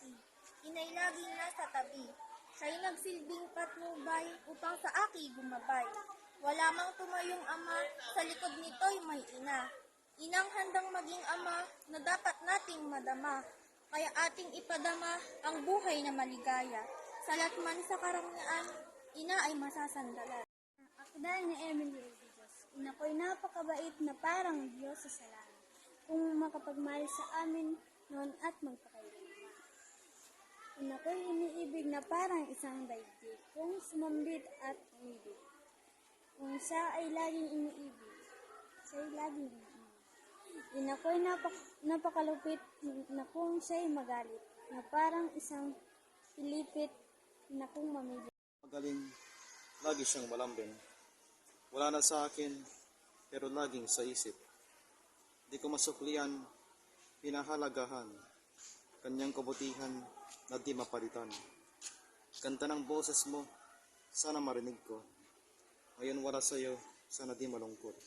pag-ibig. Ina'y laging nasa tabi. Siya'y nagsilbing patnubay upang sa aki gumabay. Wala mang tumayong ama, sa likod nito'y may ina. Inang handang maging ama na dapat nating madama. Kaya ating ipadama ang buhay na maligaya. Salat man sa karangyaan, ina ay masasandalan. Akda ni Emily Rodriguez, ina ko'y napakabait na parang Diyos sa salamin. Kung makapagmahal sa amin noon at magpakailanman. Ina ko'y iniibig na parang isang daigdig, kung sumambit at umibig. Kung siya ay laging iniibig, siya ay laging iniibig. Ina ko'y napakalupit na kung siya'y magalit, na parang isang pilipit na kung mamili. Magaling, lagi siyang malambing. Wala na sa akin, pero laging sa isip. Di ko masuklian, pinahalagahan, kanyang kabutihan na di mapalitan. Kanta ng boses mo, sana marinig ko. Ngayon wala sa'yo, sana di malungkot.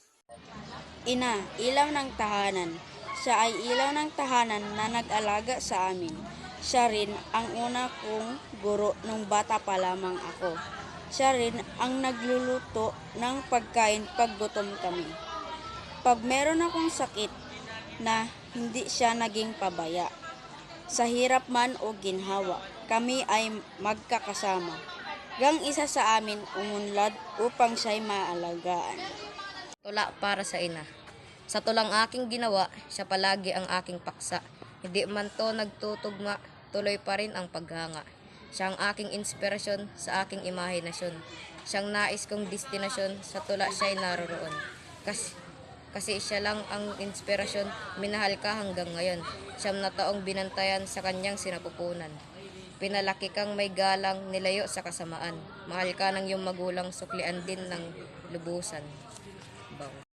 Ina, ilaw ng tahanan. Siya ay ilaw ng tahanan na nag-alaga sa amin. Siya rin ang una kong guro nung bata pa lamang ako. Siya rin ang nagluluto ng pagkain pag gutom kami. Pag meron akong sakit na hindi siya naging pabaya. Sa hirap man o ginhawa, kami ay magkakasama. Gang isa sa amin umunlad upang siya'y maalagaan. Tula para sa ina. Sa tulang aking ginawa, siya palagi ang aking paksa. Hindi man to nagtutugma, tuloy pa rin ang paghanga. Siya ang aking inspirasyon sa aking imahinasyon. Siyang nais kong destinasyon, sa tula siya'y naroroon. Kasi siya lang ang inspirasyon, minahal ka hanggang ngayon. 9 na taong binantayan sa kanyang sinapupunan. Pinalaki kang may galang, nilayo sa kasamaan. Mahal ka ng iyong magulang, suklian din ng lubusan. Bang.